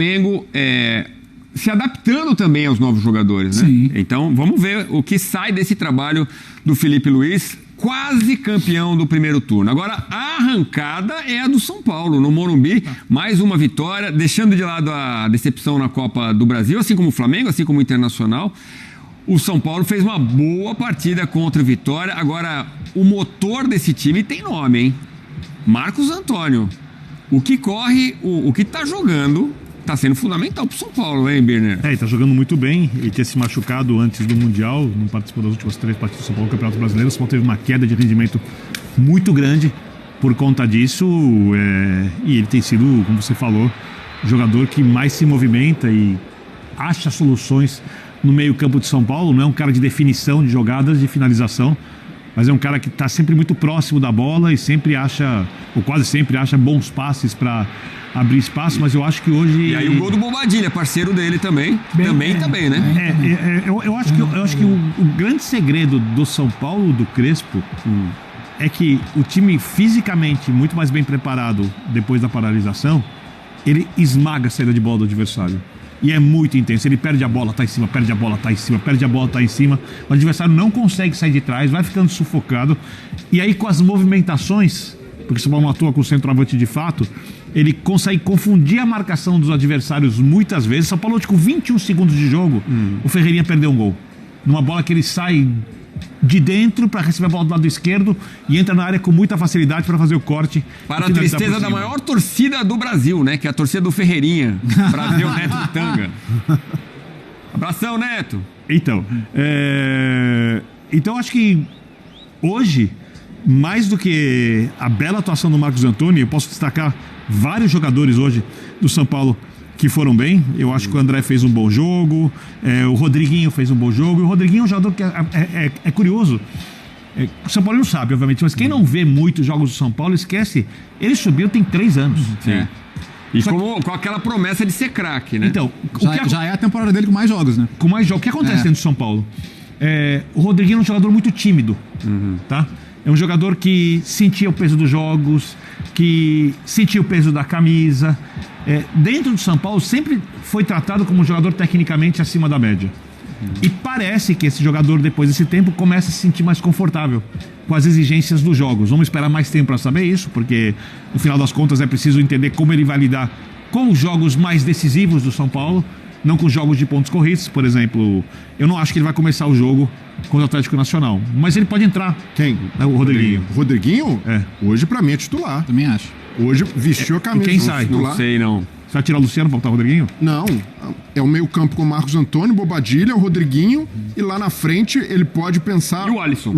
Flamengo se adaptando também aos novos jogadores, né? Sim. Então, vamos ver o que sai desse trabalho do Felipe Luiz, quase campeão do primeiro turno. Agora, a arrancada é a do São Paulo, no Morumbi. Mais uma vitória, deixando de lado a decepção na Copa do Brasil, assim como o Flamengo, assim como o Internacional. O São Paulo fez uma boa partida contra o Vitória. Agora, o motor desse time tem nome, hein? Marcos Antônio. O que corre, o que tá jogando, tá sendo fundamental pro São Paulo, hein, Birner? Ele tá jogando muito bem. Ele tinha se machucado antes do Mundial, não participou das últimas 3 partidas do São Paulo no Campeonato Brasileiro. O São Paulo teve uma queda de rendimento muito grande por conta disso. E ele tem sido, como você falou, o jogador que mais se movimenta e acha soluções no meio-campo de São Paulo. Não é um cara de definição de jogadas, de finalização, mas é um cara que está sempre muito próximo da bola e sempre acha, ou quase sempre acha, bons passes para abrir espaço. Mas eu acho que hoje... E aí o gol do Bobadilha, parceiro dele também. Também, né? Eu acho que o grande segredo do São Paulo, do Crespo, é que o time fisicamente muito mais bem preparado depois da paralisação, ele esmaga a saída de bola do adversário. E é muito intenso. Ele perde a bola, tá em cima, perde a bola, tá em cima, perde a bola, tá em cima. O adversário não consegue sair de trás, vai ficando sufocado. E aí, com as movimentações, porque o São Paulo não atua com o centroavante de fato, ele consegue confundir a marcação dos adversários muitas vezes. São Paulo, com 21 segundos de jogo, o Ferreirinha perdeu um gol. Numa bola que ele sai de dentro para receber a bola do lado esquerdo e entra na área com muita facilidade para fazer o corte. Para a tristeza da maior torcida do Brasil, né? Que é a torcida do Ferreirinha. Para ver o Neto do Tanga. Abração, Neto. Então acho que hoje, mais do que a bela atuação do Marcos Antônio, eu posso destacar vários jogadores hoje do São Paulo que foram bem. Eu acho que o André fez um bom jogo, o Rodriguinho fez um bom jogo, e o Rodriguinho é um jogador que é curioso. O São Paulo não sabe, obviamente, mas quem não vê muitos jogos do São Paulo esquece, ele subiu tem 3 anos. Sim. E com aquela promessa de ser craque, né? Então, já é a temporada dele com mais jogos, né? Com mais jogos. O que acontece dentro do São Paulo? O Rodriguinho é um jogador muito tímido, tá? É um jogador que sentia o peso dos jogos, que sentia o peso da camisa. Dentro do São Paulo sempre foi tratado como um jogador tecnicamente acima da média. E parece que esse jogador, depois desse tempo, começa a se sentir mais confortável com as exigências dos jogos. Vamos esperar mais tempo para saber isso, porque no final das contas é preciso entender como ele vai lidar com os jogos mais decisivos do São Paulo, não com jogos de pontos corridos. Por exemplo, eu não acho que ele vai começar o jogo contra o Atlético Nacional, mas ele pode entrar. Quem? O Rodriguinho. Rodriguinho? Hoje pra mim é titular. Também acho. Hoje vestiu a camisa. E quem sai? Não sei, não. Você vai tirar o Luciano pra botar o Rodriguinho? Não. É o meio campo com o Marcos Antônio, Bobadilha, o Rodriguinho, e lá na frente ele pode pensar... E o Alisson?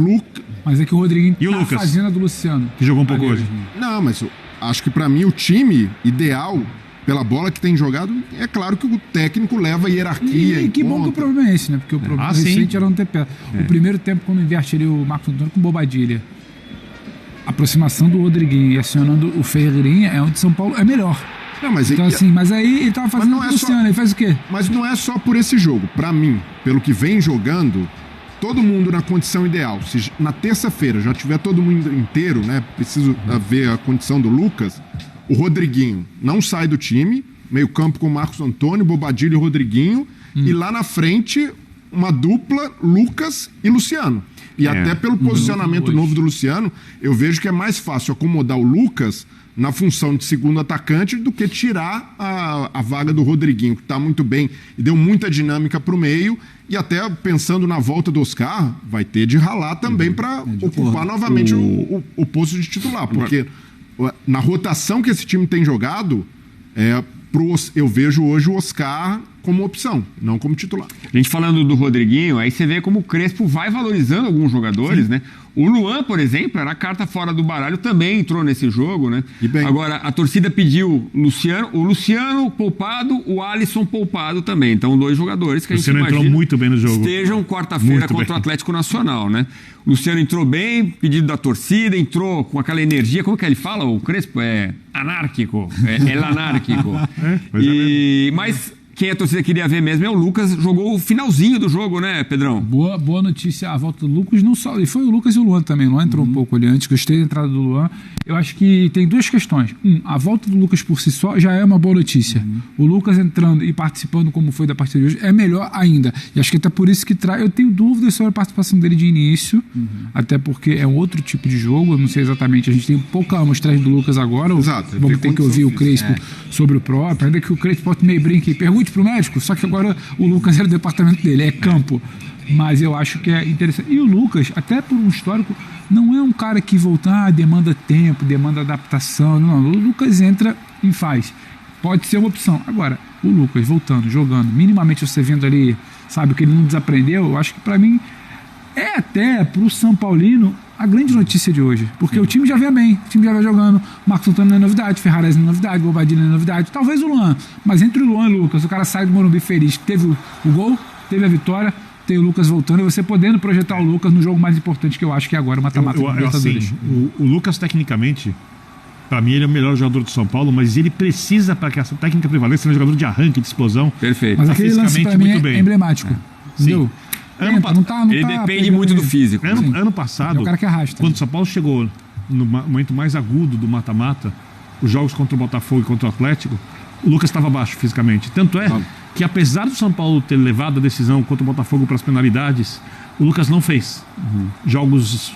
Mas é que o Rodriguinho e o Lucas? Fazendo a do Luciano. Que jogou um pouco hoje. Não, mas eu acho que pra mim o time ideal, pela bola que tem jogado, é claro que o técnico leva a hierarquia. E que bom que o problema é esse, né? Porque o problema recente era não ter pé. O primeiro tempo, quando inverte ali o Marcos Antônio com Bobadilha, a aproximação do Rodriguinho e acionando o Ferreirinha é onde São Paulo é melhor. Não, mas então, mas aí ele tava fazendo o Luciano, ele faz o quê? Mas não é só por esse jogo. Pra mim, pelo que vem jogando, todo mundo na condição ideal. Se na terça-feira já tiver todo mundo inteiro, né? Preciso ver a condição do Lucas. O Rodriguinho não sai do time, meio campo com o Marcos Antônio, Bobadilha e Rodriguinho, e lá na frente uma dupla, Lucas e Luciano. E até pelo posicionamento novo do Luciano, eu vejo que é mais fácil acomodar o Lucas na função de segundo atacante do que tirar a vaga do Rodriguinho, que está muito bem e deu muita dinâmica para o meio. E até pensando na volta do Oscar, vai ter de ralar também para ocupar novamente o posto de titular. Porque na rotação que esse time tem jogado, eu vejo hoje o Oscar como opção, não como titular. A gente falando do Rodriguinho, aí você vê como o Crespo vai valorizando alguns jogadores, né? O Luan, por exemplo, era a carta fora do baralho, também entrou nesse jogo, né? Agora, a torcida pediu o Luciano poupado, o Alisson poupado também. Então, 2 jogadores que a gente imagina entrou muito bem no jogo. Estejam quarta-feira contra o Atlético Nacional, né? O Luciano entrou bem, pedido da torcida, entrou com aquela energia, como que ele fala? O Crespo é anárquico, é anárquico. Mas quem a torcida queria ver mesmo é o Lucas. Jogou o finalzinho do jogo, né, Pedrão? Boa notícia a volta do Lucas, não só. E foi o Lucas e o Luan também. O Luan entrou um pouco ali antes, gostei da entrada do Luan. Eu acho que tem duas questões. A volta do Lucas por si só já é uma boa notícia. O Lucas entrando e participando como foi da partida de hoje é melhor ainda. E acho que até por isso que eu tenho dúvidas sobre a participação dele de início, até porque é um outro tipo de jogo. Eu não sei exatamente, a gente tem pouca amostragem do Lucas agora. Exato. Vamos ter que ouvir o Crespo sobre o próprio, ainda que o Crespo meio brinque e pergunte pro médico, só que agora o Lucas é do departamento dele, é campo. Mas eu acho que é interessante. E o Lucas, até por um histórico, não é um cara que volta, demanda tempo, demanda adaptação. Não, o Lucas entra e faz. Pode ser uma opção. Agora, o Lucas voltando, jogando, minimamente você vendo ali, sabe, que ele não desaprendeu, eu acho que pra mim é até pro São Paulino a grande notícia de hoje. Porque o time já vem bem, o time já vai jogando. Marcos Antônio não é novidade, Ferrarese não é novidade, Bobadilha não é novidade. Talvez o Luan, mas entre o Luan e o Lucas, o cara sai do Morumbi feliz, que teve o gol, teve a vitória, tem o Lucas voltando e você podendo projetar o Lucas no jogo mais importante que eu acho que é agora, o mata-mata do Libertadores. Assim, o Lucas, tecnicamente, para mim, ele é o melhor jogador do São Paulo, mas ele precisa, para que essa técnica prevaleça, ser um jogador de arranque, de explosão. Perfeito. Mas aquele lance para mim é emblemático. Entendeu? Ele depende muito do físico. Ano passado, é o cara que arrasta. Quando o São Paulo chegou no momento mais agudo do mata-mata, os jogos contra o Botafogo e contra o Atlético, o Lucas estava baixo fisicamente. Tanto é que, apesar do São Paulo ter levado a decisão contra o Botafogo para as penalidades, o Lucas não fez jogos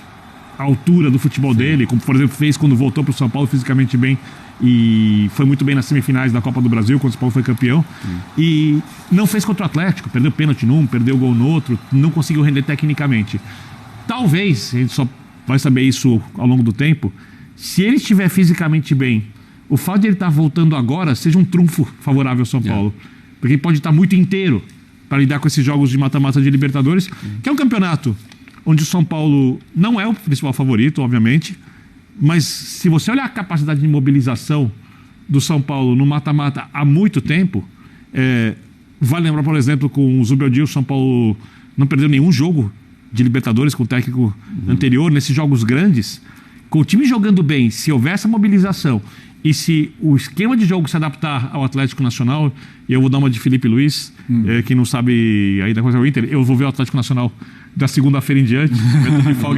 à altura do futebol dele, como, por exemplo, fez quando voltou para o São Paulo fisicamente bem e foi muito bem nas semifinais da Copa do Brasil, quando o São Paulo foi campeão. E não fez contra o Atlético, perdeu pênalti num, perdeu gol no outro, não conseguiu render tecnicamente. Talvez, a gente só vai saber isso ao longo do tempo, se ele estiver fisicamente bem, o fato de ele estar voltando agora seja um trunfo favorável ao São Paulo. Porque ele pode estar muito inteiro para lidar com esses jogos de mata-mata de Libertadores, que é um campeonato onde o São Paulo não é o principal favorito, obviamente, mas se você olhar a capacidade de mobilização do São Paulo no mata-mata há muito tempo, vale lembrar, por exemplo, com o Zubeldia, o São Paulo não perdeu nenhum jogo de Libertadores com o técnico anterior, nesses jogos grandes. Com o time jogando bem, se houver essa mobilização e se o esquema de jogo se adaptar ao Atlético Nacional, e eu vou dar uma de Felipe Luiz, quem não sabe ainda coisa é o Inter, eu vou ver o Atlético Nacional da segunda-feira em diante,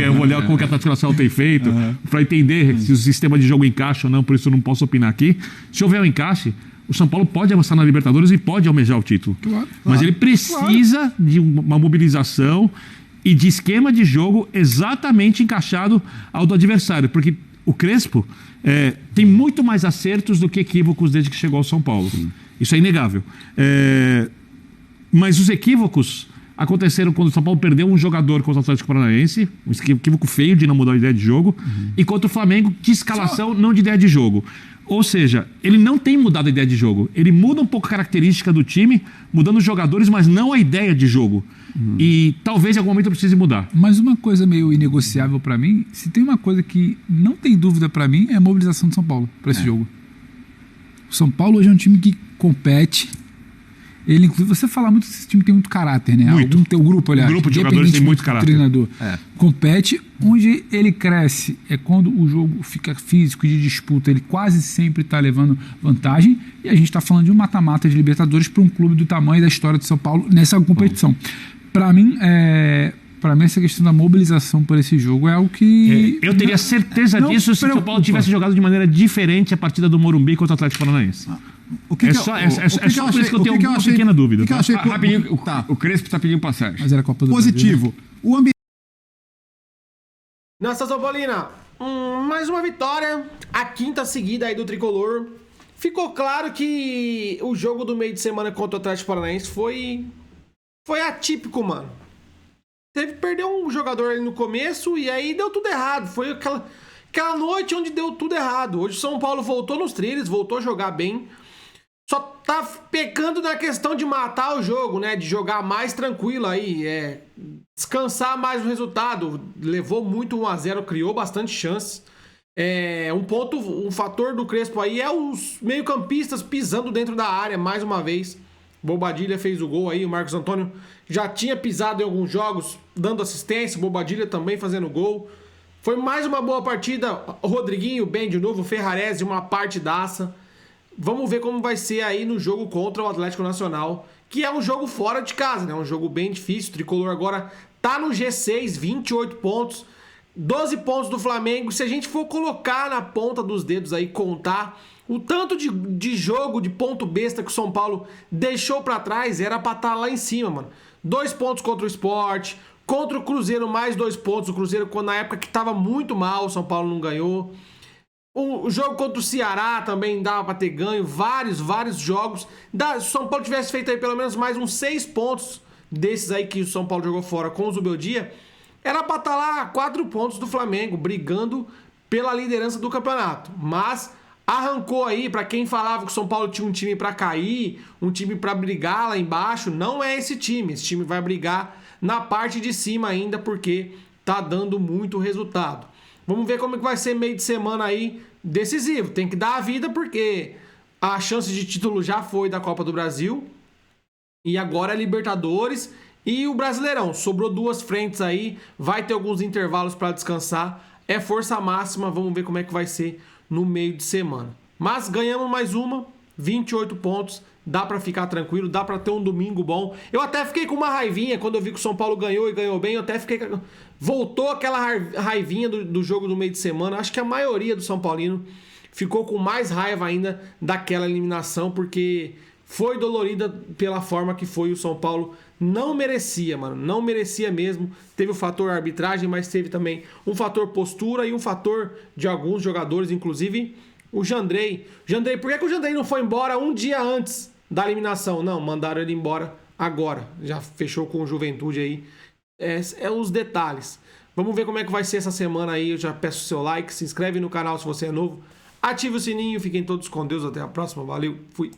eu vou olhar como que o Atlético Nacional tem feito, para entender se o sistema de jogo encaixa ou não, por isso eu não posso opinar aqui. Se houver um encaixe, o São Paulo pode avançar na Libertadores e pode almejar o título. Mas ele precisa de uma mobilização e de esquema de jogo exatamente encaixado ao do adversário, porque o Crespo tem muito mais acertos do que equívocos desde que chegou ao São Paulo. Isso é inegável. Mas os equívocos aconteceram quando o São Paulo perdeu um jogador contra o Atlético Paranaense, um equívoco feio de não mudar a ideia de jogo, e contra o Flamengo, de escalação, não de ideia de jogo. Ou seja, ele não tem mudado a ideia de jogo. Ele muda um pouco a característica do time, mudando os jogadores, mas não a ideia de jogo. E talvez em algum momento precise mudar. Mas uma coisa meio inegociável pra mim, se tem uma coisa que não tem dúvida pra mim, é a mobilização do São Paulo pra esse jogo. O São Paulo hoje é um time que compete. Ele, inclusive, você fala muito que esse time tem muito caráter, né? Muito. Algum teu grupo, aliás. O grupo de jogadores tem muito caráter. Treinador. Compete. Onde ele cresce é quando o jogo fica físico, de disputa. Ele quase sempre está levando vantagem. E a gente está falando de um mata-mata de Libertadores para um clube do tamanho da história de São Paulo nessa competição. Para mim, essa questão da mobilização por esse jogo é algo que... eu teria certeza disso se o São Paulo tivesse jogado de maneira diferente a partida do Morumbi contra o Atlético Paranaense. Só por isso que eu tenho uma pequena dúvida. Rapidinho, o Crespo está pedindo passagem. Mas era Copa do Positivo. Brasil, né? O ambiente... Nossa, São Paulina, mais uma vitória, a quinta seguida aí do Tricolor. Ficou claro que o jogo do meio de semana contra o Atlético Paranaense foi atípico, mano. Perdeu um jogador ali no começo e aí deu tudo errado. Foi aquela noite onde deu tudo errado. Hoje o São Paulo voltou nos trilhos, voltou a jogar bem. Só tá pecando na questão de matar o jogo, né? De jogar mais tranquilo aí, descansar mais o resultado. Levou muito 1-0, criou bastante chances. Um fator do Crespo aí é os meio-campistas pisando dentro da área mais uma vez. Bobadilha fez o gol aí, o Marcos Antônio já tinha pisado em alguns jogos, dando assistência, Bobadilha também fazendo gol. Foi mais uma boa partida, o Rodriguinho bem de novo, o Ferrarese uma partidaça. Vamos ver como vai ser aí no jogo contra o Atlético Nacional, que é um jogo fora de casa, né? Um jogo bem difícil. O Tricolor agora tá no G6, 28 pontos, 12 pontos do Flamengo. Se a gente for colocar na ponta dos dedos aí, contar o tanto de jogo, de ponto besta que o São Paulo deixou pra trás, era pra estar lá em cima, mano. 2 pontos contra o Sport, contra o Cruzeiro mais 2 pontos. O Cruzeiro, quando na época que tava muito mal, o São Paulo não ganhou. O jogo contra o Ceará também dava pra ter ganho. Vários jogos. Se o São Paulo tivesse feito aí pelo menos mais uns 6 pontos desses aí que o São Paulo jogou fora com o Zubeldia, era pra estar lá 4 pontos do Flamengo, brigando pela liderança do campeonato. Mas arrancou aí, pra quem falava que o São Paulo tinha um time pra cair, um time pra brigar lá embaixo, não é esse time. Esse time vai brigar na parte de cima ainda, porque tá dando muito resultado. Vamos ver como é que vai ser meio de semana aí decisivo. Tem que dar a vida, porque a chance de título já foi da Copa do Brasil. E agora é Libertadores e o Brasileirão. Sobrou 2 frentes aí. Vai ter alguns intervalos para descansar. É força máxima. Vamos ver como é que vai ser no meio de semana. Mas ganhamos mais uma. 28 pontos. Dá pra ficar tranquilo, dá pra ter um domingo bom. Eu até fiquei com uma raivinha quando eu vi que o São Paulo ganhou e ganhou bem. Eu até fiquei... Voltou aquela raivinha do jogo do meio de semana. Acho que a maioria do São Paulino ficou com mais raiva ainda daquela eliminação, porque foi dolorida pela forma que foi. O São Paulo não merecia, mano. Não merecia mesmo. Teve o fator arbitragem, mas teve também um fator postura e um fator de alguns jogadores, inclusive o Jandrei. Por que o Jandrei não foi embora um dia antes da eliminação? Não, mandaram ele embora agora. Já fechou com o Juventude aí. É os detalhes. Vamos ver como é que vai ser essa semana aí. Eu já peço o seu like, se inscreve no canal se você é novo. Ative o sininho, fiquem todos com Deus. Até a próxima. Valeu, fui.